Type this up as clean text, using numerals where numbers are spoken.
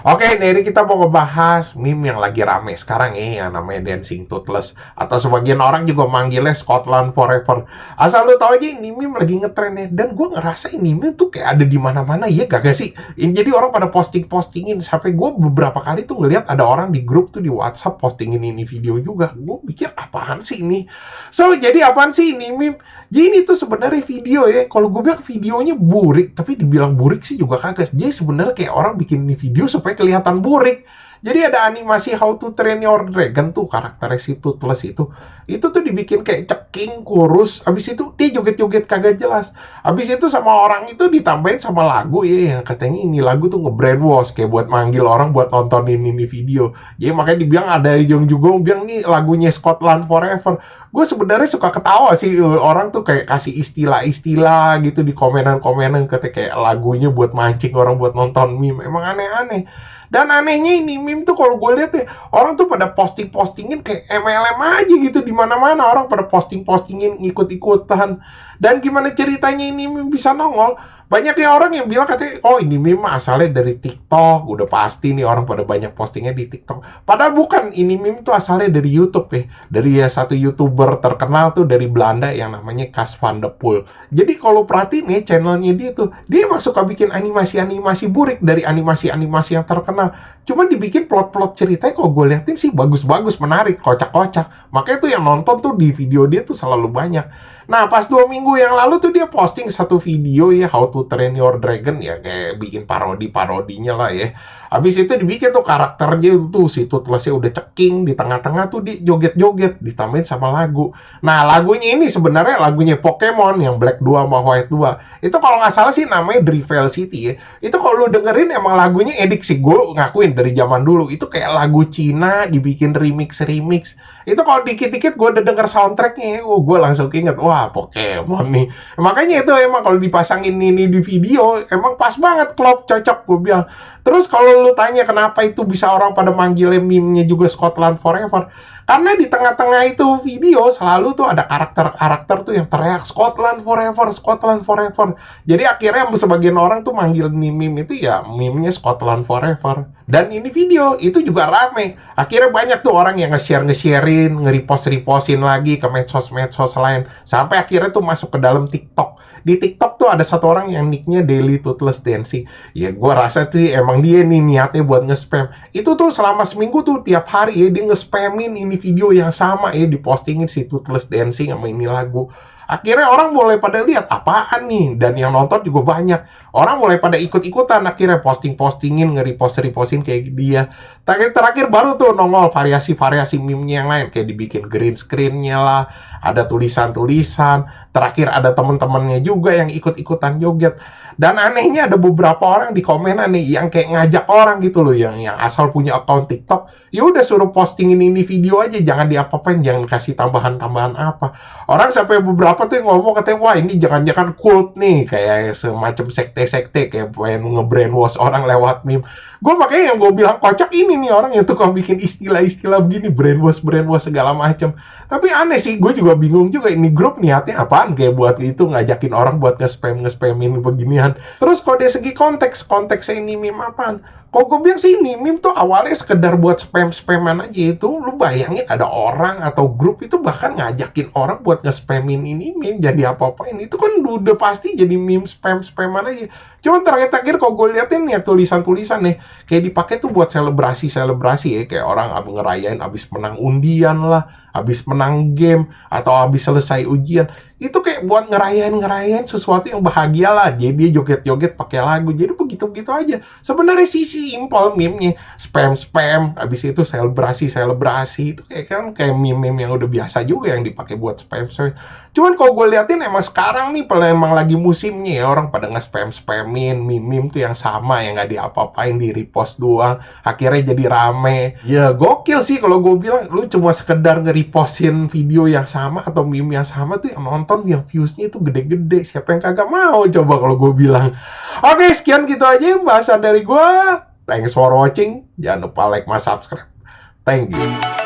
Oke, dari kita mau ngebahas meme yang lagi rame sekarang yang namanya Dancing Toothless. Atau sebagian orang juga manggilnya Scotland Forever. Asal lu tau aja ini meme lagi ngetren ya. Dan gue ngerasa ini meme tuh kayak ada di mana-mana ya gak sih? Jadi orang pada posting-postingin. Sampai gue beberapa kali tuh ngeliat ada orang di grup tuh di WhatsApp postingin ini video juga. Gue pikir apaan sih ini? So, jadi apaan sih ini meme? Jadi ini tuh sebenarnya video ya. Kalau gue bilang videonya burik, tapi dibilang burik sih juga kagak. Jadi sebenarnya kayak orang bikin ini video supaya kelihatan burik. Jadi ada animasi How to Train Your Dragon tuh karakternya si Toothless itu. Itu tuh dibikin kayak ceking, kurus. Abis itu dia joget-joget kagak jelas. Abis itu sama orang itu ditambahin sama lagu ya yang katanya ini lagu tuh nge-brainwash kayak buat manggil orang buat nontonin ini video. Jadi makanya dibilang ada yang juga bilang nih lagunya Scotland Forever. Gue sebenarnya suka ketawa sih orang tuh kayak kasih istilah-istilah gitu di komenan-komenan kayak lagunya buat mancing orang buat nonton meme. Emang aneh-aneh. Dan anehnya ini meme tuh kalau gue lihat ya orang tuh pada posting-postingin kayak MLM aja gitu di mana-mana orang pada posting-postingin ikut-ikutan. Dan gimana ceritanya ini meme bisa nongol? Banyak ya orang yang bilang katanya, oh ini meme asalnya dari TikTok, udah pasti nih orang pada banyak postingnya di TikTok. Padahal bukan, ini meme tuh asalnya dari YouTube ya. Dari satu YouTuber terkenal tuh dari Belanda yang namanya Cas van de Poel. Jadi kalau perhatiin nih channelnya dia tuh, dia emang suka bikin animasi-animasi burik dari animasi-animasi yang terkenal. Cuman dibikin plot-plot ceritanya kalau gue liatin sih bagus-bagus, menarik, kocak-kocak. Makanya tuh yang nonton tuh di video dia tuh selalu banyak. Nah, pas 2 minggu yang lalu tuh dia posting satu video ya, How to Train Your Dragon ya, kayak bikin parodi-parodinya lah ya. Habis itu dibikin tuh karakternya tuh si Toothless-nya udah ceking, di tengah-tengah tuh di joget-joget, ditambahin sama lagu. Nah, lagunya ini sebenarnya lagunya Pokemon yang Black 2 sama White 2. Itu kalau nggak salah sih namanya Drivel City ya. Itu kalau lu dengerin emang lagunya edik sih, gue ngakuin dari zaman dulu. Itu kayak lagu Cina dibikin remix-remix. Itu kalau dikit-dikit gue udah denger soundtracknya, gue langsung inget, wah Pokemon nih. Makanya itu emang kalau dipasangin ini di video, emang pas banget, klop, cocok gue bilang. Terus kalau lu tanya kenapa itu bisa orang pada manggilnya meme-nya juga Scotland Forever, karena di tengah-tengah itu video selalu tuh ada karakter-karakter tuh yang teriak Scotland Forever, Scotland Forever. Jadi akhirnya sebagian orang tuh manggil meme itu ya meme-nya Scotland Forever. Dan ini video itu juga rame. Akhirnya banyak tuh orang yang nge-sharein, nge-repost-repostin lagi ke medsos-medsos lain. Sampai akhirnya tuh masuk ke dalam TikTok. Di TikTok tuh ada satu orang yang nicknya Daily Toothless Dancing. Ya gue rasa tuh emang dia nih niatnya buat nge-spam. Itu tuh selama seminggu tuh tiap hari ya dia nge-spamin ini video yang sama ya dipostingin si Toothless Dancing sama ini lagu. Akhirnya orang mulai pada lihat apaan nih, dan yang nonton juga banyak. Orang mulai pada ikut-ikutan akhirnya posting-postingin, nge-repost-repostin kayak dia. Terakhir baru tuh nongol variasi-variasi meme-nya yang lain kayak dibikin green screen-nya lah, ada tulisan-tulisan. Terakhir ada teman-temannya juga yang ikut-ikutan joget. Dan anehnya ada beberapa orang di komenan nih yang kayak ngajak orang gitu loh, yang asal punya account TikTok, ya udah suruh postingin ini video aja, jangan diapa-apain, jangan kasih tambahan-tambahan apa. Orang sampai beberapa tuh yang ngomong katanya, wah ini jangan-jangan cult nih, kayak semacam sekte-sekte, kayak pengen nge-brainwash orang lewat meme. Gue makanya yang gue bilang kocak ini nih orang yang tukang bikin istilah-istilah begini, brainwash segala macam. Tapi aneh sih, gue juga bingung juga ini grup niatnya apaan kayak buat itu ngajakin orang buat nge-spamin beginian. Terus kalau dari segi konteksnya ini meme apaan? Kalau gue bilang sih ini meme tuh awalnya sekedar buat spam-spaman aja itu. Lu bayangin ada orang atau grup itu bahkan ngajakin orang buat nge-spamin ini meme jadi apa-apain. Itu kan udah pasti jadi meme spam-spaman aja. Cuma terakhir-terakhir kalau gue liatin ya tulisan-tulisan nih kayak dipakai tuh buat selebrasi-selebrasi ya, kayak orang ngerayain abis menang undian lah, abis menang game, atau abis selesai ujian. Itu kayak buat ngerayain sesuatu yang bahagia lah. Jadi dia joget-joget pakai lagu. Jadi begitu-begitu aja. Sebenarnya sih simpel meme-nya. Spam-spam, abis itu selebrasi-selebrasi. Itu kayak meme-meme yang udah biasa juga yang dipakai buat spam-spam. Cuman kalau gue liatin emang sekarang nih emang lagi musimnya ya, orang pada nge-spam-spamin meme-meme tuh yang sama, yang nggak diapa-apain, di repost doang, akhirnya jadi rame. Ya gokil sih kalau gue bilang, lu cuma sekedar nge-repostin video yang sama atau meme yang sama tuh yang nonton, yang views-nya itu gede-gede. Siapa yang kagak mau coba kalau gue bilang. Oke, sekian gitu aja bahasan dari gue. Thanks for watching. Jangan lupa like, subscribe. Thank you.